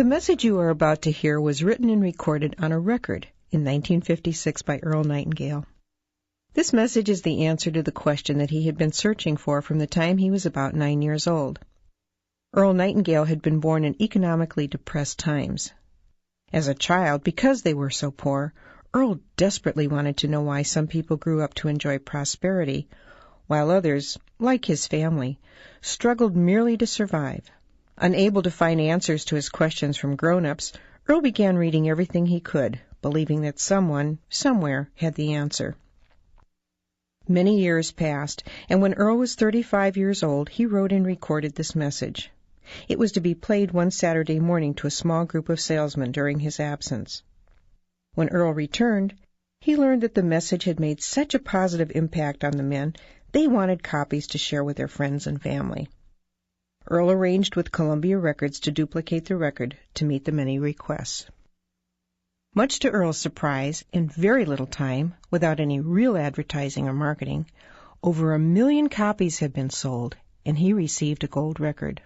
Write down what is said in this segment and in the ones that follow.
The message you are about to hear was written and recorded on a record in 1956 by Earl Nightingale. This message is the answer to the question that he had been searching for from the time he was about 9 years old. Earl Nightingale had been born in economically depressed times. As a child, because they were so poor, Earl desperately wanted to know why some people grew up to enjoy prosperity, while others, like his family, struggled merely to survive. Unable to find answers to his questions from grown-ups, Earl began reading everything he could, believing that someone, somewhere, had the answer. Many years passed, and when Earl was 35 years old, he wrote and recorded this message. It was to be played one Saturday morning to a small group of salesmen during his absence. When Earl returned, he learned that the message had made such a positive impact on the men, they wanted copies to share with their friends and family. Earl arranged with Columbia Records to duplicate the record to meet the many requests. Much to Earl's surprise, in very little time, without any real advertising or marketing, over 1 million copies had been sold, and he received a gold record.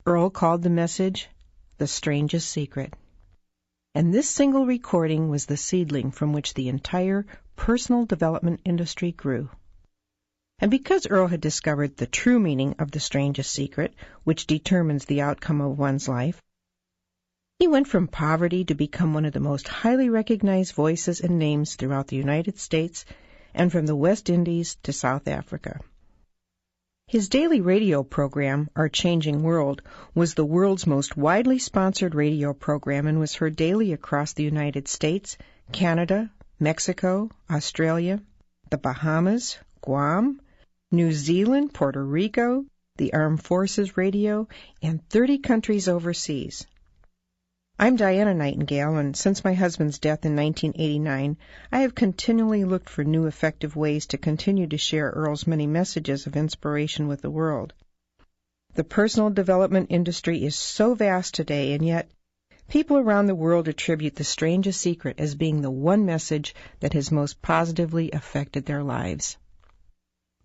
Earl called the message The Strangest Secret. And this single recording was the seedling from which the entire personal development industry grew. And because Earl had discovered the true meaning of the strangest secret, which determines the outcome of one's life, he went from poverty to become one of the most highly recognized voices and names throughout the United States and from the West Indies to South Africa. His daily radio program, Our Changing World, was the world's most widely sponsored radio program and was heard daily across the United States, Canada, Mexico, Australia, the Bahamas, Guam, New Zealand, Puerto Rico, the Armed Forces Radio, and 30 countries overseas. I'm Diana Nightingale, and since my husband's death in 1989, I have continually looked for new effective ways to continue to share Earl's many messages of inspiration with the world. The personal development industry is so vast today, and yet people around the world attribute the strangest secret as being the one message that has most positively affected their lives.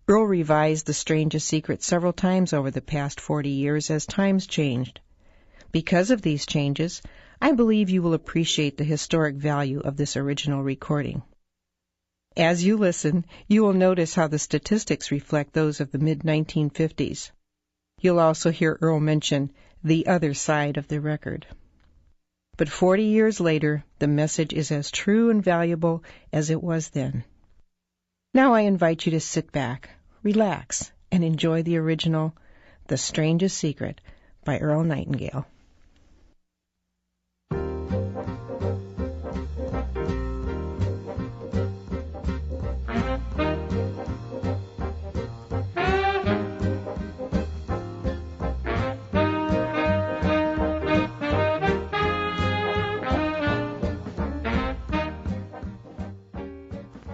Earl revised the strangest secret several times over the past 40 years as times changed. Because of these changes, I believe you will appreciate the historic value of this original recording. As you listen, you will notice how the statistics reflect those of the mid-1950s. You'll also hear Earl mention the other side of the record. But 40 years later, the message is as true and valuable as it was then. Now I invite you to sit back, relax, and enjoy the original The Strangest Secret by Earl Nightingale.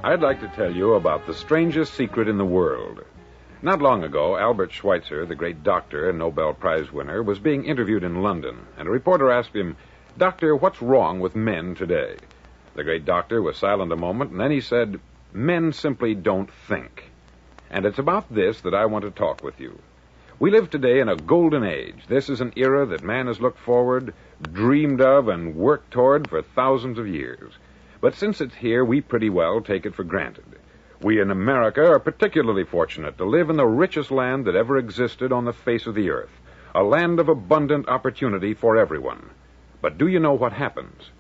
I'd like to tell you about the strangest secret in the world. Not long ago, Albert Schweitzer, the great doctor and Nobel Prize winner, was being interviewed in London, and a reporter asked him, "Doctor, what's wrong with men today?" The great doctor was silent a moment, and then he said, "Men simply don't think." And it's about this that I want to talk with you. We live today in a golden age. This is an era that man has looked forward, dreamed of, and worked toward for thousands of years. But since it's here, we pretty well take it for granted. We in America are particularly fortunate to live in the richest land that ever existed on the face of the earth, a land of abundant opportunity for everyone. But do you know what happens?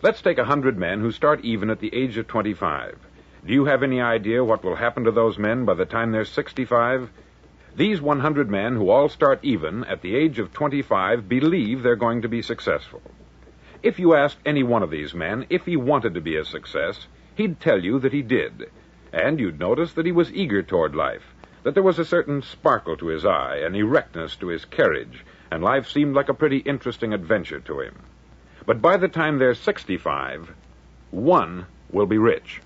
Let's take 100 men who start even at the age of 25. Do you have any idea what will happen to those men by the time they're 65? These 100 men who all start even at the age of 25 believe they're going to be successful. If you asked any one of these men if he wanted to be a success, he'd tell you that he did. And you'd notice that he was eager toward life, that there was a certain sparkle to his eye, an erectness to his carriage, and life seemed like a pretty interesting adventure to him. But by the time they're 65, 1 will be rich,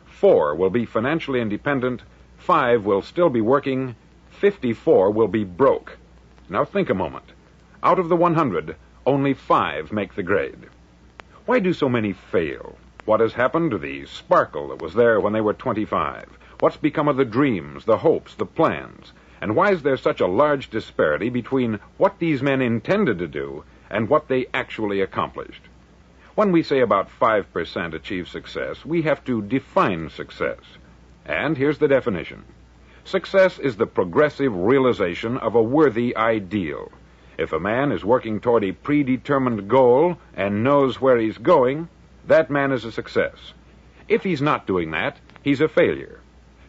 4 will be financially independent, 5 will still be working, 54 will be broke. Now think a moment. Out of the 100, only 5 make the grade. Why do so many fail? What has happened to the sparkle that was there when they were 25? What's become of the dreams, the hopes, the plans? And why is there such a large disparity between what these men intended to do and what they actually accomplished. When we say about 5% achieve success, we have to define success. And here's the definition. Success is the progressive realization of a worthy ideal. If a man is working toward a predetermined goal and knows where he's going, that man is a success. If he's not doing that, he's a failure.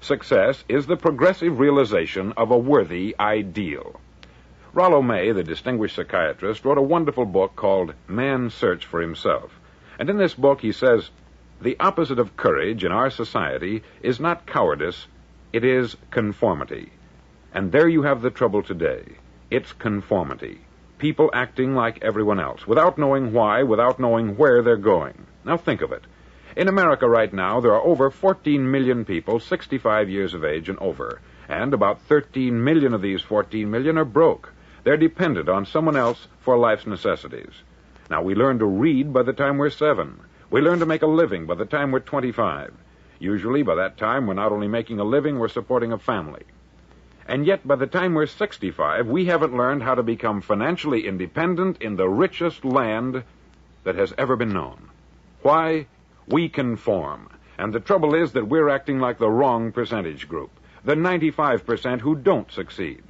Success is the progressive realization of a worthy ideal. Rollo May, the distinguished psychiatrist, wrote a wonderful book called Man's Search for Himself. And in this book he says, the opposite of courage in our society is not cowardice, it is conformity. And there you have the trouble today. It's conformity. People acting like everyone else, without knowing why, without knowing where they're going. Now think of it. In America right now, there are over 14 million people 65 years of age and over, and about 13 million of these 14 million are broke. They're dependent on someone else for life's necessities. Now, we learn to read by the time we're 7. We learn to make a living by the time we're 25. Usually, by that time, we're not only making a living, we're supporting a family. And yet, by the time we're 65, we haven't learned how to become financially independent in the richest land that has ever been known. Why? We conform. And the trouble is that we're acting like the wrong percentage group, the 95% who don't succeed.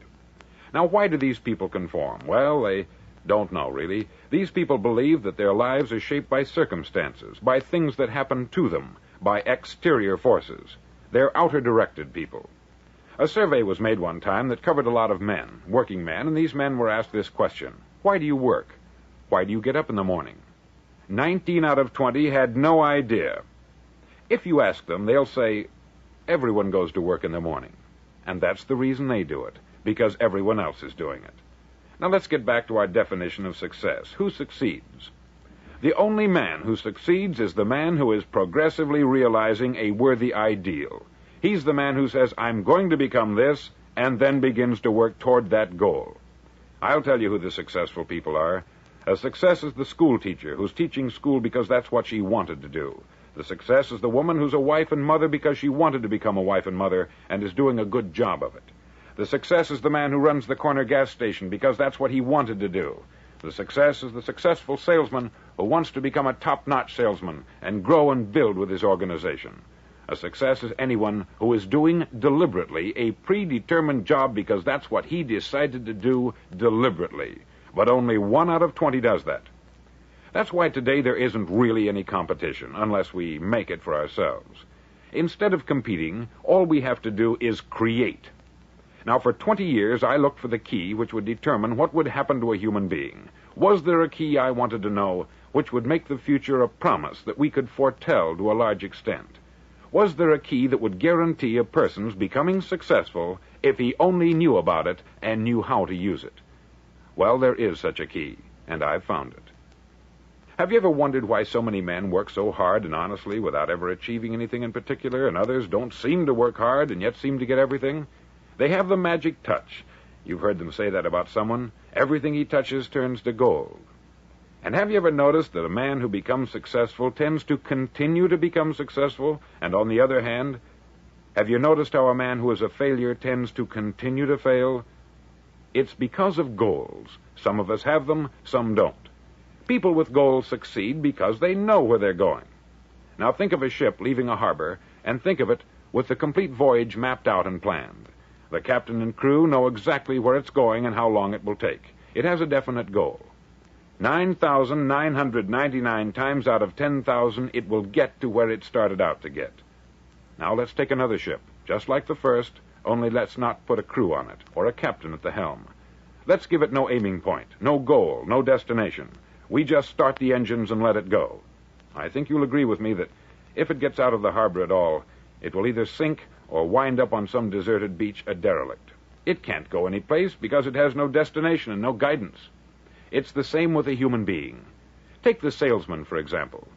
Now, why do these people conform? Well, they don't know, really. These people believe that their lives are shaped by circumstances, by things that happen to them, by exterior forces. They're outer-directed people. A survey was made one time that covered a lot of men, working men, and these men were asked this question. Why do you work? Why do you get up in the morning? 19 out of 20 had no idea. If you ask them, they'll say, everyone goes to work in the morning. And that's the reason they do it, because everyone else is doing it. Now let's get back to our definition of success. Who succeeds? The only man who succeeds is the man who is progressively realizing a worthy ideal. He's the man who says, I'm going to become this, and then begins to work toward that goal. I'll tell you who the successful people are. A success is the school teacher who's teaching school because that's what she wanted to do. The success is the woman who's a wife and mother because she wanted to become a wife and mother and is doing a good job of it. The success is the man who runs the corner gas station because that's what he wanted to do. The success is the successful salesman who wants to become a top-notch salesman and grow and build with his organization. A success is anyone who is doing deliberately a predetermined job because that's what he decided to do deliberately. But only 1 out of 20 does that. That's why today there isn't really any competition, unless we make it for ourselves. Instead of competing, all we have to do is create. Now, for 20 years, I looked for the key which would determine what would happen to a human being. Was there a key I wanted to know which would make the future a promise that we could foretell to a large extent? Was there a key that would guarantee a person's becoming successful if he only knew about it and knew how to use it? Well, there is such a key, and I've found it. Have you ever wondered why so many men work so hard and honestly without ever achieving anything in particular, and others don't seem to work hard and yet seem to get everything? They have the magic touch. You've heard them say that about someone. Everything he touches turns to gold. And have you ever noticed that a man who becomes successful tends to continue to become successful? And on the other hand, have you noticed how a man who is a failure tends to continue to fail? It's because of goals. Some of us have them, some don't. People with goals succeed because they know where they're going. Now think of a ship leaving a harbor, and think of it with the complete voyage mapped out and planned. The captain and crew know exactly where it's going and how long it will take. It has a definite goal. 9,999 times out of 10,000, it will get to where it started out to get. Now let's take another ship, just like the first, only let's not put a crew on it, or a captain at the helm. Let's give it no aiming point, no goal, no destination. We just start the engines and let it go. I think you'll agree with me that if it gets out of the harbor at all, it will either sink or wind up on some deserted beach a derelict. It can't go any place because it has no destination and no guidance. It's the same with a human being. Take the salesman, for example.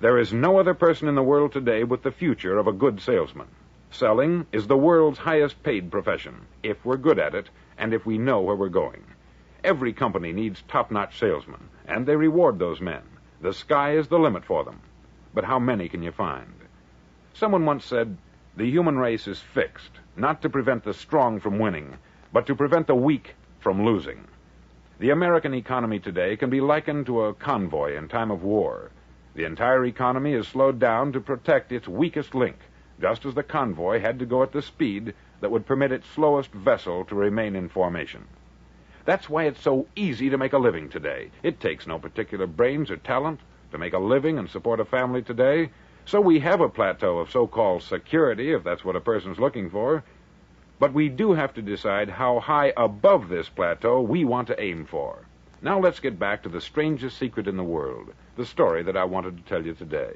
There is no other person in the world today with the future of a good salesman. Selling is the world's highest paid profession, if we're good at it and if we know where we're going. Every company needs top-notch salesmen, and they reward those men. The sky is the limit for them. But how many can you find? Someone once said, the human race is fixed, not to prevent the strong from winning, but to prevent the weak from losing. The American economy today can be likened to a convoy in time of war. The entire economy is slowed down to protect its weakest link, just as the convoy had to go at the speed that would permit its slowest vessel to remain in formation. That's why it's so easy to make a living today. It takes no particular brains or talent to make a living and support a family today. So we have a plateau of so-called security, if that's what a person's looking for. But we do have to decide how high above this plateau we want to aim for. Now let's get back to the strangest secret in the world, the story that I wanted to tell you today.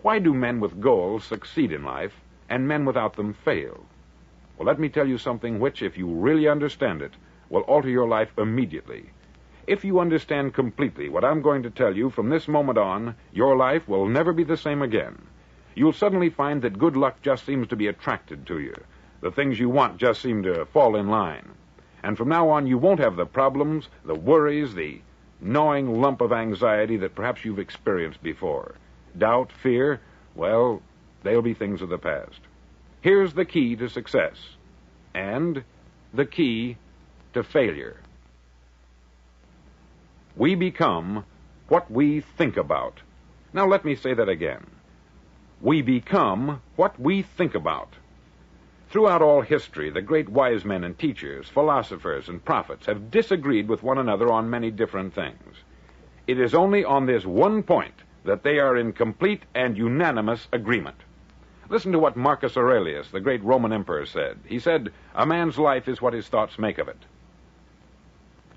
Why do men with goals succeed in life and men without them fail? Well, let me tell you something which, if you really understand it, will alter your life immediately. If you understand completely what I'm going to tell you from this moment on, your life will never be the same again. You'll suddenly find that good luck just seems to be attracted to you. The things you want just seem to fall in line. And from now on, you won't have the problems, the worries, the gnawing lump of anxiety that perhaps you've experienced before. Doubt, fear, well, they'll be things of the past. Here's the key to success, and the key to failure. We become what we think about. Now let me say that again. We become what we think about. Throughout all history, the great wise men and teachers, philosophers and prophets have disagreed with one another on many different things. It is only on this one point that they are in complete and unanimous agreement. Listen to what Marcus Aurelius, the great Roman emperor, said. He said, "A man's life is what his thoughts make of it."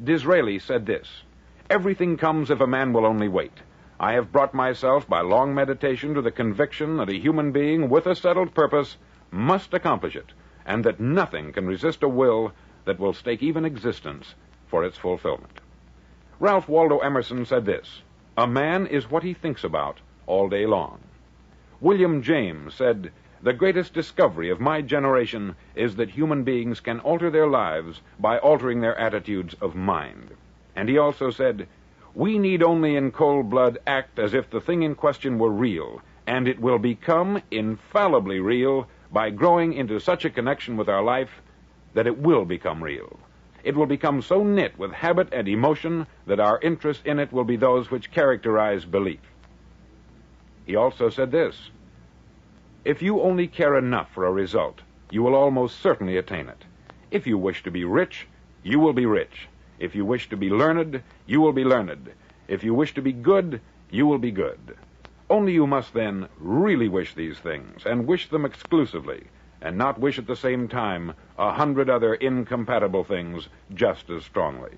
Disraeli said this, "Everything comes if a man will only wait. I have brought myself by long meditation to the conviction that a human being with a settled purpose must accomplish it, and that nothing can resist a will that will stake even existence for its fulfillment." Ralph Waldo Emerson said this, "A man is what he thinks about all day long." William James said, "The greatest discovery of my generation is that human beings can alter their lives by altering their attitudes of mind." And he also said, "We need only in cold blood act as if the thing in question were real, and it will become infallibly real by growing into such a connection with our life that it will become real. It will become so knit with habit and emotion that our interest in it will be those which characterize belief." He also said this, "If you only care enough for a result, you will almost certainly attain it. If you wish to be rich, you will be rich. If you wish to be learned, you will be learned. If you wish to be good, you will be good. Only you must then really wish these things, and wish them exclusively, and not wish at the same time 100 other incompatible things just as strongly."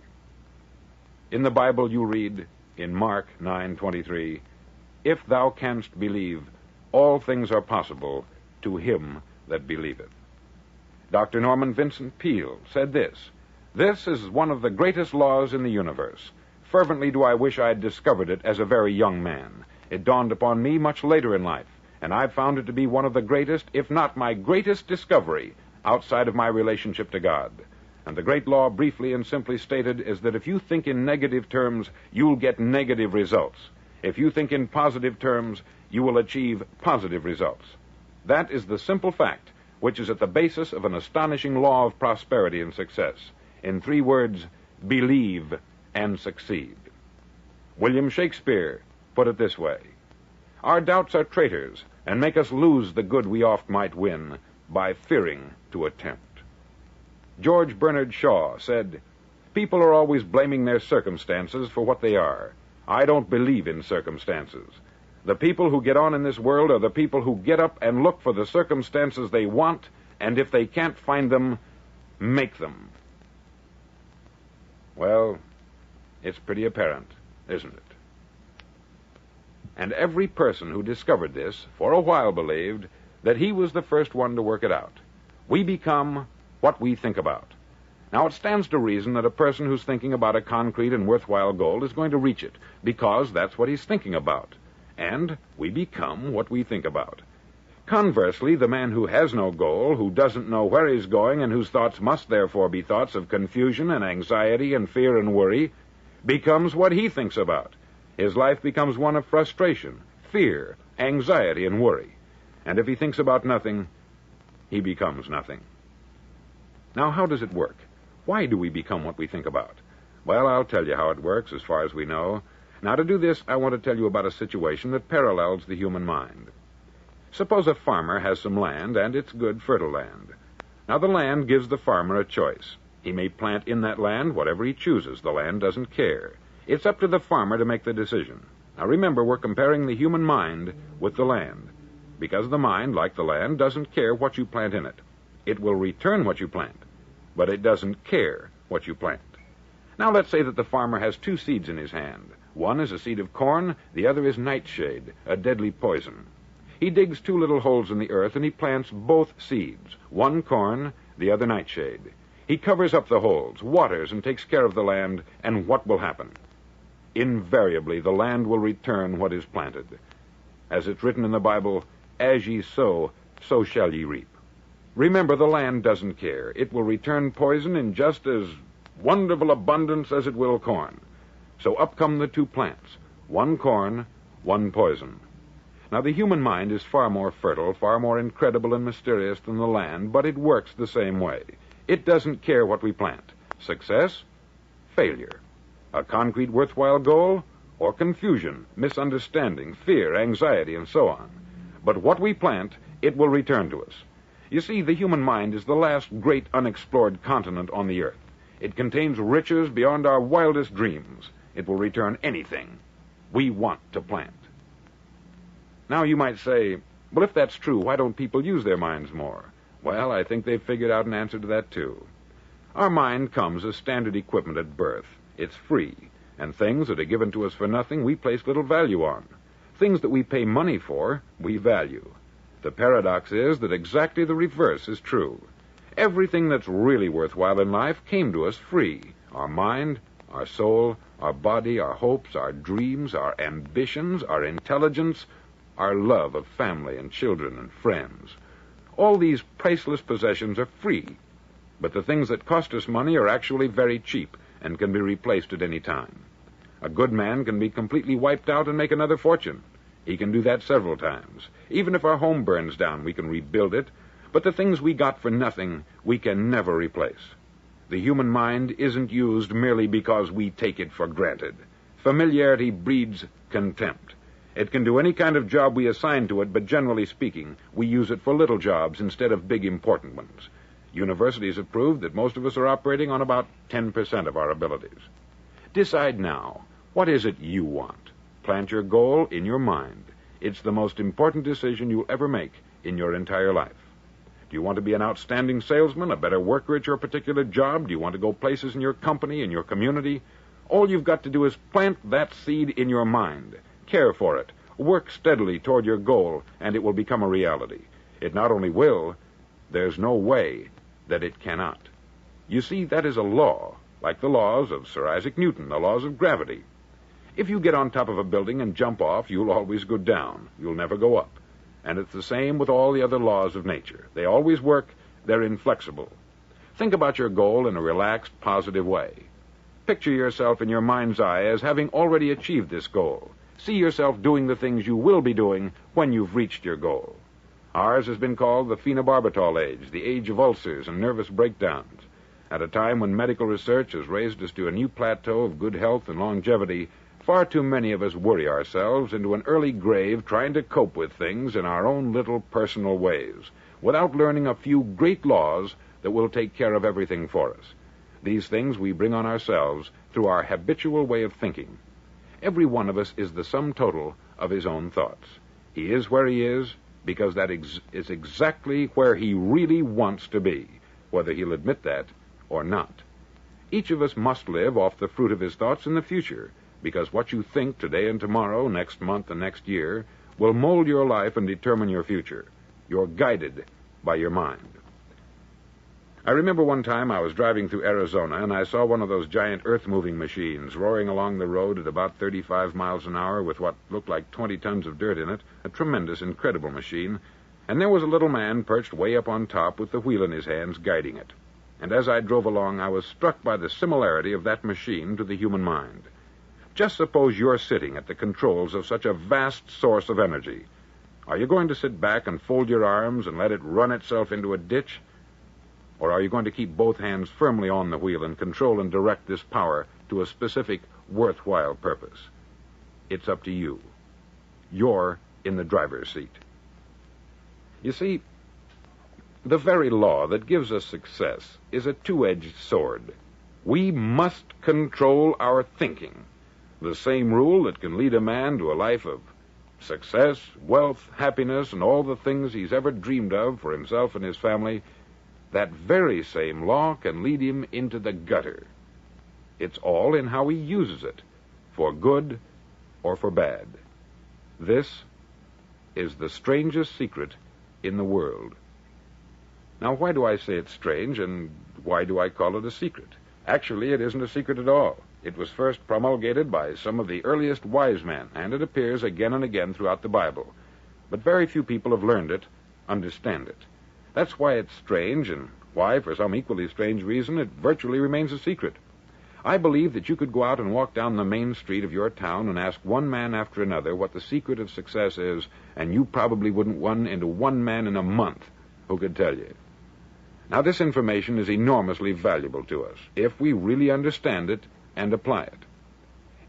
In the Bible you read, in Mark 9:23, "If thou canst believe, all things are possible to him that believeth." Dr. Norman Vincent Peale said this, "This is one of the greatest laws in the universe. Fervently do I wish I had discovered it as a very young man. It dawned upon me much later in life, and I've found it to be one of the greatest, if not my greatest discovery, outside of my relationship to God. And the great law, briefly and simply stated, is that if you think in negative terms, you'll get negative results. If you think in positive terms, you will achieve positive results. That is the simple fact which is at the basis of an astonishing law of prosperity and success. In 3 words, believe and succeed." William Shakespeare put it this way, "Our doubts are traitors, and make us lose the good we oft might win by fearing to attempt." George Bernard Shaw said, "People are always blaming their circumstances for what they are. I don't believe in circumstances. The people who get on in this world are the people who get up and look for the circumstances they want, and if they can't find them, make them." Well, it's pretty apparent, isn't it? And every person who discovered this for a while believed that he was the first one to work it out. We become what we think about. Now, it stands to reason that a person who's thinking about a concrete and worthwhile goal is going to reach it, because that's what he's thinking about. And we become what we think about. Conversely, the man who has no goal, who doesn't know where he's going, and whose thoughts must therefore be thoughts of confusion and anxiety and fear and worry, becomes what he thinks about. His life becomes one of frustration, fear, anxiety, and worry. And if he thinks about nothing, he becomes nothing. Now, how does it work? Why do we become what we think about? Well, I'll tell you how it works as far as we know. Now, to do this, I want to tell you about a situation that parallels the human mind. Suppose a farmer has some land, and it's good, fertile land. Now, the land gives the farmer a choice. He may plant in that land whatever he chooses. The land doesn't care. It's up to the farmer to make the decision. Now, remember, we're comparing the human mind with the land, because the mind, like the land, doesn't care what you plant in it. It will return what you plant, but it doesn't care what you plant. Now, let's say that the farmer has 2 seeds in his hand. One is a seed of corn, the other is nightshade, a deadly poison. He digs 2 little holes in the earth, and he plants both seeds, one corn, the other nightshade. He covers up the holes, waters, and takes care of the land, and what will happen? Invariably, the land will return what is planted. As it's written in the Bible, as ye sow, so shall ye reap. Remember, the land doesn't care. It will return poison in just as wonderful abundance as it will corn. So up come the 2 plants, one corn, one poison. Now, the human mind is far more fertile, far more incredible and mysterious than the land, but it works the same way. It doesn't care what we plant. Success, failure. A concrete, worthwhile goal, or confusion, misunderstanding, fear, anxiety, and so on. But what we plant, it will return to us. You see, the human mind is the last great unexplored continent on the earth. It contains riches beyond our wildest dreams. It will return anything we want to plant. Now, you might say, well, if that's true, why don't people use their minds more? Well, I think they've figured out an answer to that, too. Our mind comes as standard equipment at birth. It's free, and things that are given to us for nothing we place little value on. Things that we pay money for, we value. The paradox is that exactly the reverse is true. Everything that's really worthwhile in life came to us free. Our mind, our soul, our body, our hopes, our dreams, our ambitions, our intelligence, our love of family and children and friends. All these priceless possessions are free, but the things that cost us money are actually very cheap and can be replaced at any time. A good man can be completely wiped out and make another fortune. He can do that several times. Even if our home burns down, we can rebuild it, but the things we got for nothing, we can never replace. The human mind isn't used merely because we take it for granted. Familiarity breeds contempt. It can do any kind of job we assign to it, but generally speaking, we use it for little jobs instead of big, important ones. Universities have proved that most of us are operating on about 10% of our abilities. Decide now, what is it you want? Plant your goal in your mind. It's the most important decision you'll ever make in your entire life. Do you want to be an outstanding salesman, a better worker at your particular job? Do you want to go places in your company, in your community? All you've got to do is plant that seed in your mind. Care for it. Work steadily toward your goal, and it will become a reality. It not only will, there's no way that it cannot. You see, that is a law, like the laws of Sir Isaac Newton, the laws of gravity. If you get on top of a building and jump off, you'll always go down. You'll never go up. And it's the same with all the other laws of nature. They always work. They're inflexible. Think about your goal in a relaxed, positive way. Picture yourself in your mind's eye as having already achieved this goal. See yourself doing the things you will be doing when you've reached your goal. Ours has been called the phenobarbital age, the age of ulcers and nervous breakdowns. At a time when medical research has raised us to a new plateau of good health and longevity, far too many of us worry ourselves into an early grave trying to cope with things in our own little personal ways, without learning a few great laws that will take care of everything for us. These things we bring on ourselves through our habitual way of thinking. Every one of us is the sum total of his own thoughts. He is where he is because that is exactly where he really wants to be, whether he'll admit that or not. Each of us must live off the fruit of his thoughts in the future, because what you think today and tomorrow, next month and next year, will mold your life and determine your future. You're guided by your mind. I remember one time I was driving through Arizona, and I saw one of those giant earth-moving machines roaring along the road at about 35 miles an hour with what looked like 20 tons of dirt in it, a tremendous, incredible machine, and there was a little man perched way up on top with the wheel in his hands guiding it. And as I drove along, I was struck by the similarity of that machine to the human mind. Just suppose you're sitting at the controls of such a vast source of energy. Are you going to sit back and fold your arms and let it run itself into a ditch? Or are you going to keep both hands firmly on the wheel and control and direct this power to a specific, worthwhile purpose? It's up to you. You're in the driver's seat. You see, the very law that gives us success is a two-edged sword. We must control our thinking. The same rule that can lead a man to a life of success, wealth, happiness, and all the things he's ever dreamed of for himself and his family, that very same law can lead him into the gutter. It's all in how he uses it, for good or for bad. This is the strangest secret in the world. Now, why do I say it's strange, and why do I call it a secret? Actually, it isn't a secret at all. It was first promulgated by some of the earliest wise men, and it appears again and again throughout the Bible. But very few people have learned it, understand it. That's why it's strange, and why, for some equally strange reason, it virtually remains a secret. I believe that you could go out and walk down the main street of your town and ask one man after another what the secret of success is, and you probably wouldn't run into one man in a month who could tell you. Now, this information is enormously valuable to us if we really understand it and apply it.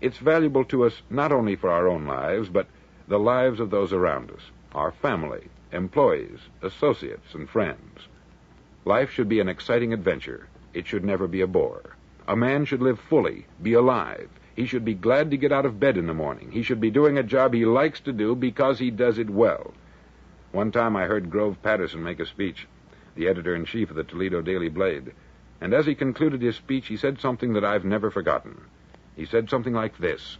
It's valuable to us not only for our own lives, but the lives of those around us, our family, employees, associates, and friends. Life should be an exciting adventure. It should never be a bore. A man should live fully, be alive. He should be glad to get out of bed in the morning. He should be doing a job he likes to do because he does it well. One time I heard Grove Patterson make a speech, the editor-in-chief of the Toledo Daily Blade, and as he concluded his speech, he said something that I've never forgotten. He said something like this: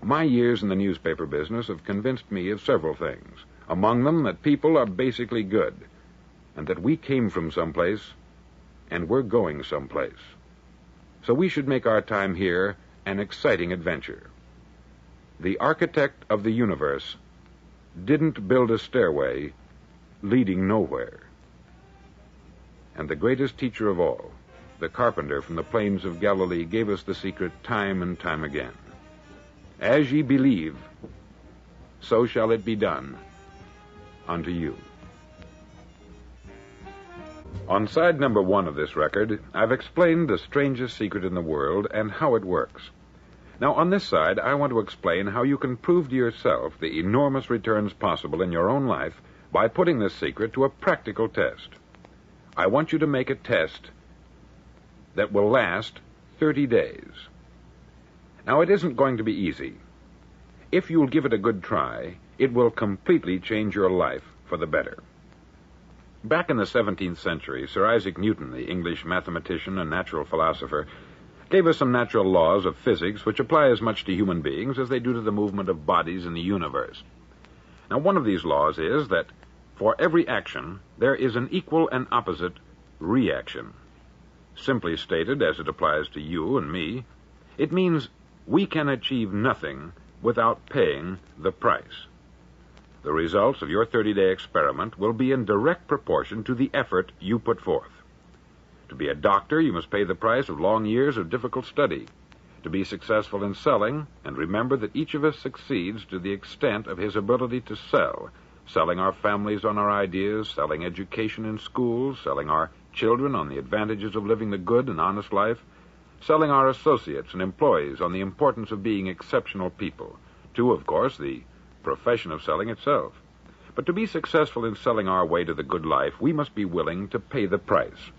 "My years in the newspaper business have convinced me of several things, among them that people are basically good, and that we came from someplace, and we're going someplace. So we should make our time here an exciting adventure. The architect of the universe didn't build a stairway leading nowhere." And the greatest teacher of all, the carpenter from the plains of Galilee, gave us the secret time and time again. As ye believe, so shall it be done unto you. On side number 1 of this record, I've explained the strangest secret in the world and how it works. Now, on this side, I want to explain how you can prove to yourself the enormous returns possible in your own life by putting this secret to a practical test. I want you to make a test that will last 30 days. Now, it isn't going to be easy. If you'll give it a good try, it will completely change your life for the better. Back in the 17th century, Sir Isaac Newton, the English mathematician and natural philosopher, gave us some natural laws of physics which apply as much to human beings as they do to the movement of bodies in the universe. Now, one of these laws is that for every action, there is an equal and opposite reaction. Simply stated, as it applies to you and me, it means we can achieve nothing without paying the price. The results of your 30-day experiment will be in direct proportion to the effort you put forth. To be a doctor, you must pay the price of long years of difficult study. To be successful in selling, and remember that each of us succeeds to the extent of his ability to sell, selling our families on our ideas, selling education in schools, selling our children on the advantages of living the good and honest life, selling our associates and employees on the importance of being exceptional people, to, of course, the profession of selling itself. But to be successful in selling our way to the good life, we must be willing to pay the price.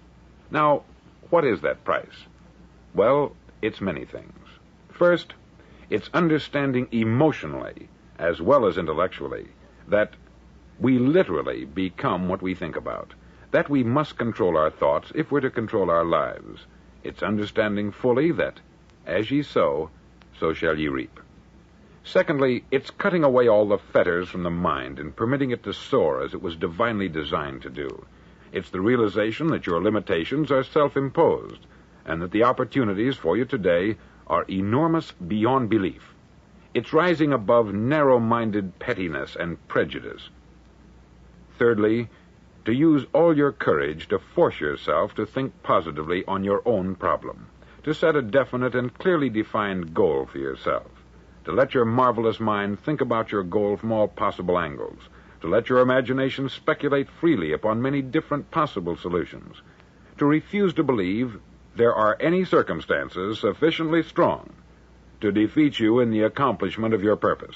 Now, what is that price? Well, it's many things. First, it's understanding emotionally, as well as intellectually, that we literally become what we think about, that we must control our thoughts if we're to control our lives. It's understanding fully that, as ye sow, so shall ye reap. Secondly, it's cutting away all the fetters from the mind and permitting it to soar as it was divinely designed to do. It's the realization that your limitations are self-imposed, and that the opportunities for you today are enormous beyond belief. It's rising above narrow-minded pettiness and prejudice. Thirdly, to use all your courage to force yourself to think positively on your own problem, to set a definite and clearly defined goal for yourself, to let your marvelous mind think about your goal from all possible angles, to let your imagination speculate freely upon many different possible solutions, to refuse to believe there are any circumstances sufficiently strong to defeat you in the accomplishment of your purpose,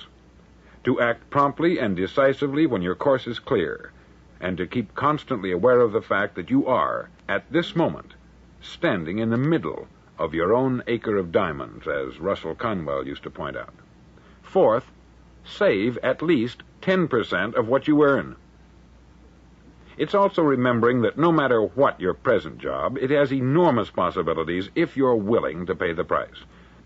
to act promptly and decisively when your course is clear, and to keep constantly aware of the fact that you are, at this moment, standing in the middle of your own acre of diamonds, as Russell Conwell used to point out. Fourth, save at least 10% of what you earn. It's also remembering that no matter what your present job, it has enormous possibilities if you're willing to pay the price.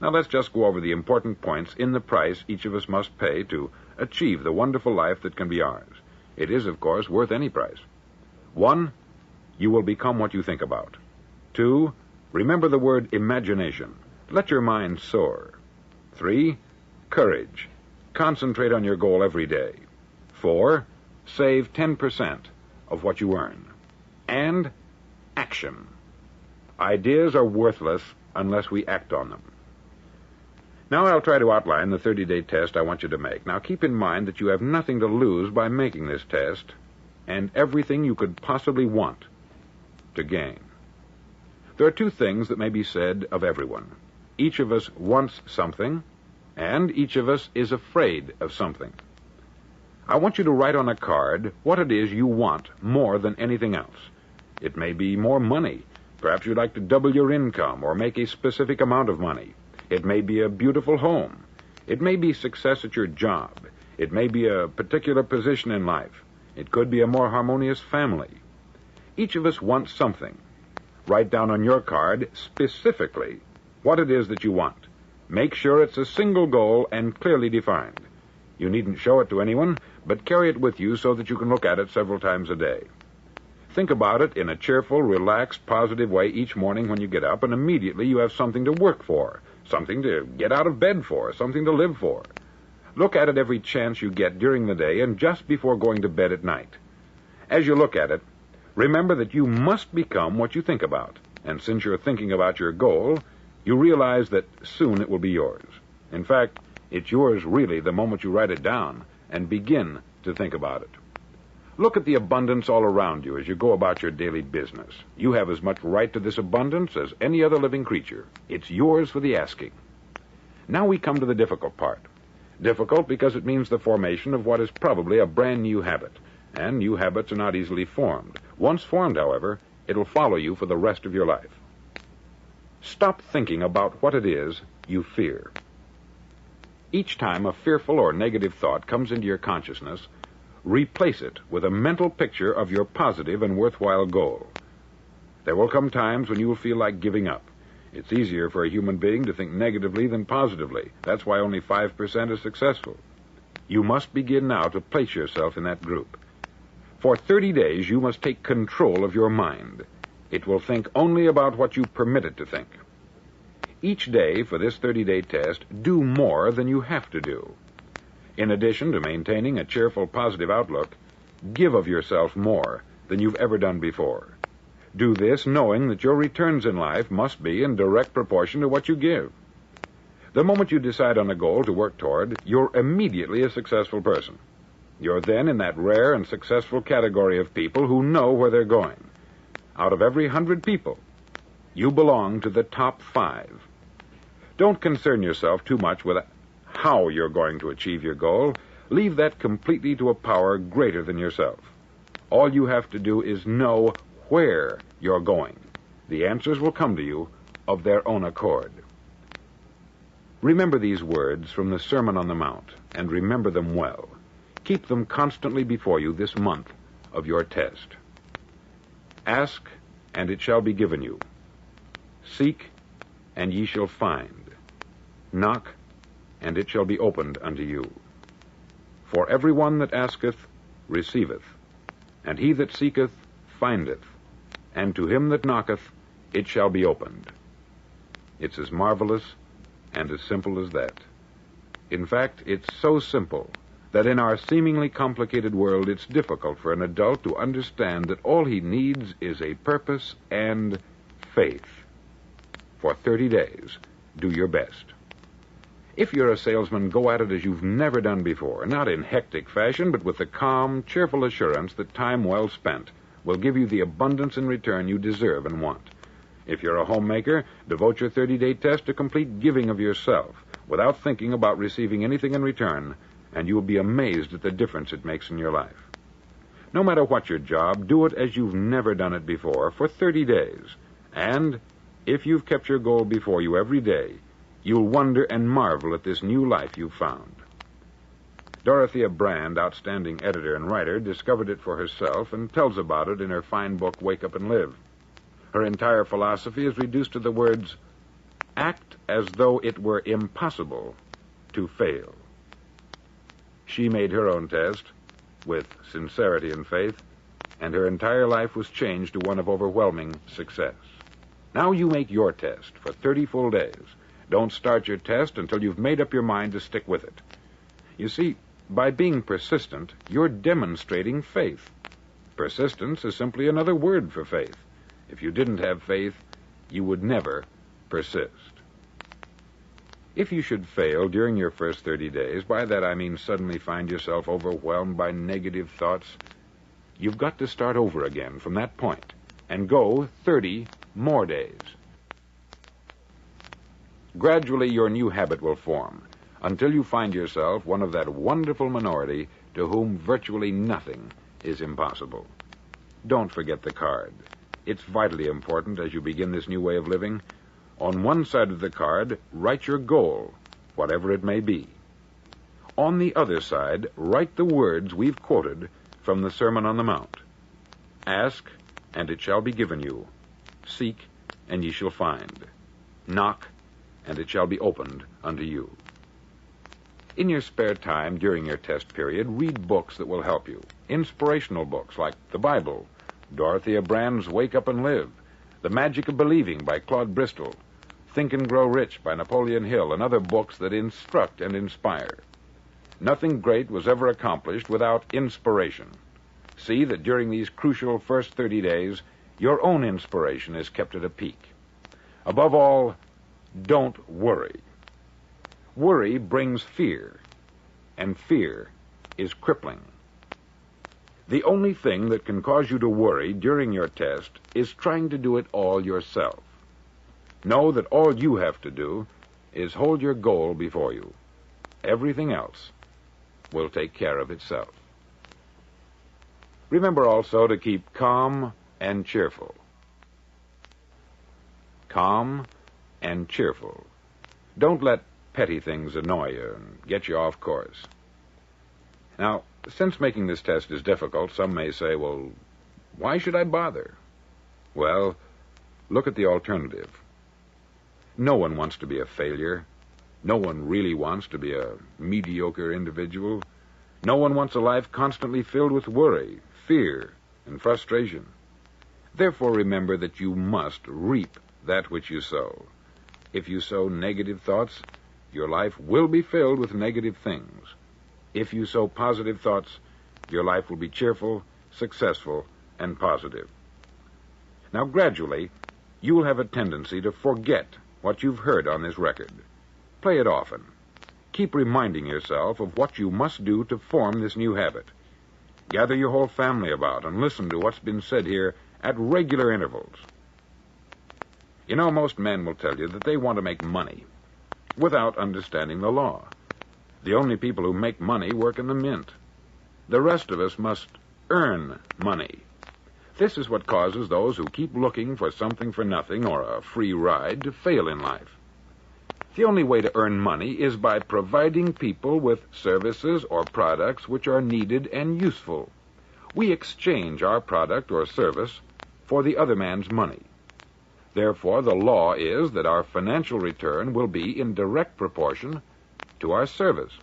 Now let's just go over the important points in the price each of us must pay to achieve the wonderful life that can be ours. It is, of course, worth any price. 1, you will become what you think about. 2, remember the word imagination. Let your mind soar. 3, courage. Concentrate on your goal every day. 4, save 10% of what you earn. And action. Ideas are worthless unless we act on them. Now I'll try to outline the 30-day test I want you to make. Now keep in mind that you have nothing to lose by making this test, and everything you could possibly want to gain. There are 2 things that may be said of everyone. Each of us wants something, and each of us is afraid of something. I want you to write on a card what it is you want more than anything else. It may be more money. Perhaps you'd like to double your income or make a specific amount of money. It may be a beautiful home. It may be success at your job. It may be a particular position in life. It could be a more harmonious family. Each of us wants something. Write down on your card specifically what it is that you want. Make sure it's a single goal and clearly defined. You needn't show it to anyone, but carry it with you so that you can look at it several times a day. Think about it in a cheerful, relaxed, positive way each morning when you get up, and immediately you have something to work for, something to get out of bed for, something to live for. Look at it every chance you get during the day and just before going to bed at night. As you look at it, remember that you must become what you think about, and since you're thinking about your goal, you realize that soon it will be yours. In fact, it's yours really the moment you write it down and begin to think about it. Look at the abundance all around you as you go about your daily business. You have as much right to this abundance as any other living creature. It's yours for the asking. Now we come to the difficult part. Difficult because it means the formation of what is probably a brand new habit. And new habits are not easily formed. Once formed, however, it'll follow you for the rest of your life. Stop thinking about what it is you fear. Each time a fearful or negative thought comes into your consciousness, replace it with a mental picture of your positive and worthwhile goal. There will come times when you will feel like giving up. It's easier for a human being to think negatively than positively. That's why only 5% is successful. You must begin now to place yourself in that group. For 30 days, you must take control of your mind. It will think only about what you permit it to think. Each day for this 30-day test, do more than you have to do. In addition to maintaining a cheerful, positive outlook, give of yourself more than you've ever done before. Do this knowing that your returns in life must be in direct proportion to what you give. The moment you decide on a goal to work toward, you're immediately a successful person. You're then in that rare and successful category of people who know where they're going. Out of every 100 people, you belong to the top 5. Don't concern yourself too much with how you're going to achieve your goal. Leave that completely to a power greater than yourself. All you have to do is know where you're going. The answers will come to you of their own accord. Remember these words from the Sermon on the Mount, and remember them well. Keep them constantly before you this month of your test. Ask, and it shall be given you. Seek, and ye shall find. Knock, and it shall be opened unto you. For every one that asketh receiveth, and he that seeketh findeth, and to him that knocketh it shall be opened. It's as marvelous and as simple as that. In fact, it's so simple that in our seemingly complicated world it's difficult for an adult to understand that all he needs is a purpose and faith. For 30 days, do your best. If you're a salesman, go at it as you've never done before, not in hectic fashion, but with the calm, cheerful assurance that time well spent will give you the abundance in return you deserve and want. If you're a homemaker, devote your 30-day test to complete giving of yourself without thinking about receiving anything in return, and you will be amazed at the difference it makes in your life. No matter what your job, do it as you've never done it before for 30 days. And if you've kept your goal before you every day, you'll wonder and marvel at this new life you've found. Dorothea Brand, outstanding editor and writer, discovered it for herself and tells about it in her fine book, Wake Up and Live. Her entire philosophy is reduced to the words, act as though it were impossible to fail. She made her own test with sincerity and faith, and her entire life was changed to one of overwhelming success. Now you make your test for 30 full days. Don't start your test until you've made up your mind to stick with it. You see, by being persistent, you're demonstrating faith. Persistence is simply another word for faith. If you didn't have faith, you would never persist. If you should fail during your first 30 days, by that I mean suddenly find yourself overwhelmed by negative thoughts, you've got to start over again from that point and go 30 more days. Gradually, your new habit will form until you find yourself one of that wonderful minority to whom virtually nothing is impossible. Don't forget the card. It's vitally important as you begin this new way of living. On one side of the card, write your goal, whatever it may be. On the other side, write the words we've quoted from the Sermon on the Mount. Ask, and it shall be given you. Seek, and ye shall find. Knock, and it shall be opened unto you. In your spare time during your test period, read books that will help you. Inspirational books like the Bible, Dorothea Brand's Wake Up and Live, The Magic of Believing by Claude Bristol, Think and Grow Rich by Napoleon Hill, and other books that instruct and inspire. Nothing great was ever accomplished without inspiration. See that during these crucial first 30 days, your own inspiration is kept at a peak. Above all, don't worry. Worry brings fear, and fear is crippling. The only thing that can cause you to worry during your test is trying to do it all yourself. Know that all you have to do is hold your goal before you. Everything else will take care of itself. Remember also to keep calm and cheerful. Calm and cheerful. Don't let petty things annoy you and get you off course. Now, since making this test is difficult, some may say, well, why should I bother? Well, look at the alternative. No one wants to be a failure. No one really wants to be a mediocre individual. No one wants a life constantly filled with worry, fear, and frustration. Therefore, remember that you must reap that which you sow. If you sow negative thoughts, your life will be filled with negative things. If you sow positive thoughts, your life will be cheerful, successful, and positive. Now, gradually, you will have a tendency to forget what you've heard on this record. Play it often. Keep reminding yourself of what you must do to form this new habit. Gather your whole family about and listen to what's been said here at regular intervals. You know, most men will tell you that they want to make money without understanding the law. The only people who make money work in the mint. The rest of us must earn money. This is what causes those who keep looking for something for nothing or a free ride to fail in life. The only way to earn money is by providing people with services or products which are needed and useful. We exchange our product or service for the other man's money. Therefore, the law is that our financial return will be in direct proportion to our service.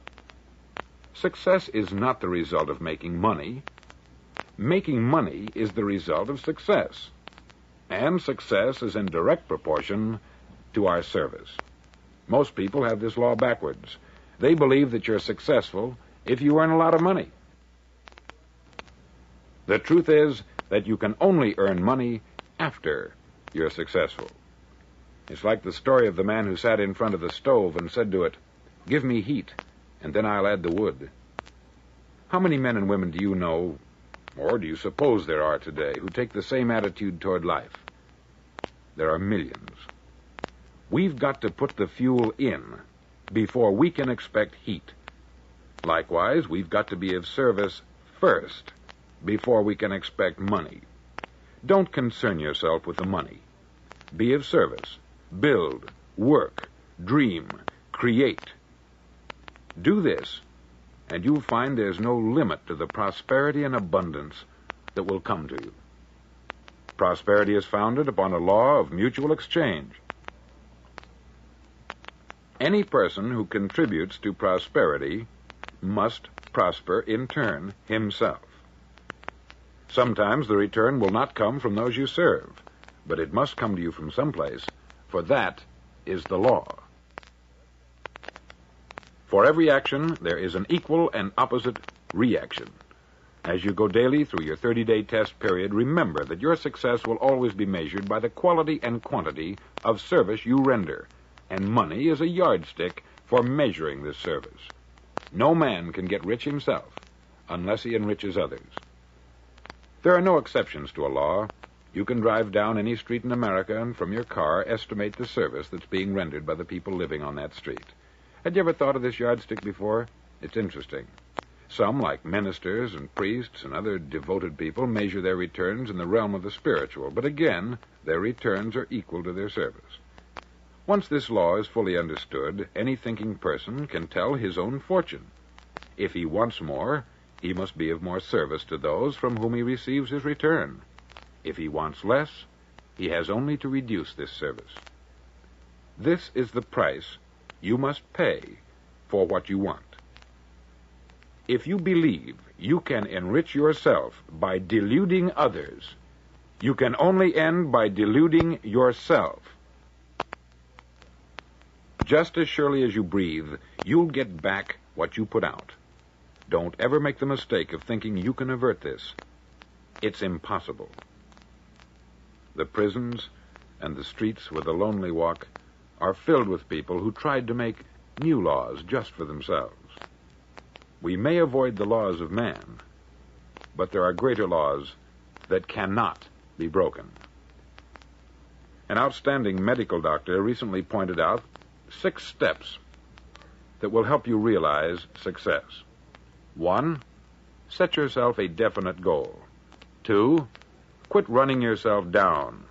Success is not the result of making money. Making money is the result of success. And success is in direct proportion to our service. Most people have this law backwards. They believe that you're successful if you earn a lot of money. The truth is that you can only earn money after you're successful. It's like the story of the man who sat in front of the stove and said to it, "Give me heat, and then I'll add the wood." How many men and women do you know Or do you suppose there are today who take the same attitude toward life? There are millions. We've got to put the fuel in before we can expect heat. Likewise, we've got to be of service first before we can expect money. Don't concern yourself with the money. Be of service. Build, work, dream, create. Do this, and you'll find there's no limit to the prosperity and abundance that will come to you. Prosperity is founded upon a law of mutual exchange. Any person who contributes to prosperity must prosper in turn himself. Sometimes the return will not come from those you serve, but it must come to you from someplace, for that is the law. For every action, there is an equal and opposite reaction. As you go daily through your 30-day test period, remember that your success will always be measured by the quality and quantity of service you render, and money is a yardstick for measuring this service. No man can get rich himself unless he enriches others. There are no exceptions to a law. You can drive down any street in America and from your car estimate the service that's being rendered by the people living on that street. Had you ever thought of this yardstick before? It's interesting. Some, like ministers and priests and other devoted people, measure their returns in the realm of the spiritual, but again, their returns are equal to their service. Once this law is fully understood, any thinking person can tell his own fortune. If he wants more, he must be of more service to those from whom he receives his return. If he wants less, he has only to reduce this service. This is the price you must pay for what you want. If you believe you can enrich yourself by deluding others, you can only end by deluding yourself. Just as surely as you breathe, you'll get back what you put out. Don't ever make the mistake of thinking you can avert this. It's impossible. The prisons and the streets where the lonely walk are filled with people who tried to make new laws just for themselves. We may avoid the laws of man, but there are greater laws that cannot be broken. An outstanding medical doctor recently pointed out 6 steps that will help you realize success. 1, set yourself a definite goal. 2, quit running yourself down.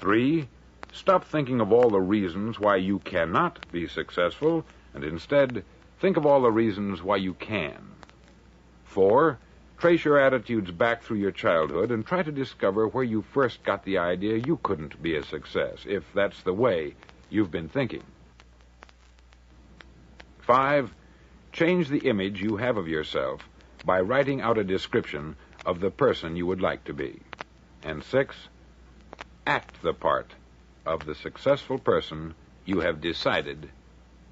3, stop thinking of all the reasons why you cannot be successful, and instead think of all the reasons why you can. 4, trace your attitudes back through your childhood and try to discover where you first got the idea you couldn't be a success, if that's the way you've been thinking. 5, change the image you have of yourself by writing out a description of the person you would like to be. And 6, act the part of the successful person you have decided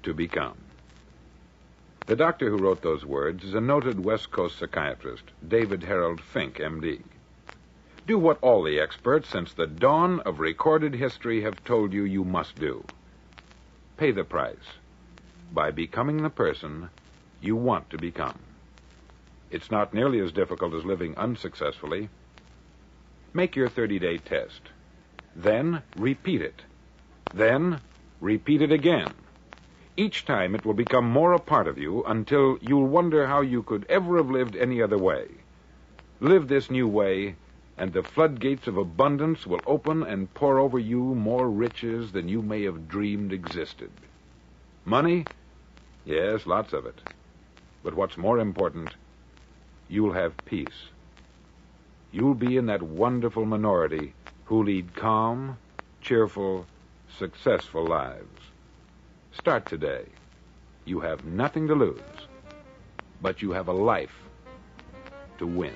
to become. The doctor who wrote those words is a noted West Coast psychiatrist, David Harold Fink, M.D. Do what all the experts since the dawn of recorded history have told you you must do. Pay the price by becoming the person you want to become. It's not nearly as difficult as living unsuccessfully. Make your 30-day test. Then repeat it. Then repeat it again. Each time it will become more a part of you until you'll wonder how you could ever have lived any other way. Live this new way, and the floodgates of abundance will open and pour over you more riches than you may have dreamed existed. Money? Yes, lots of it. But what's more important, you'll have peace. You'll be in that wonderful minority who lead calm, cheerful, successful lives. Start today. You have nothing to lose, but you have a life to win.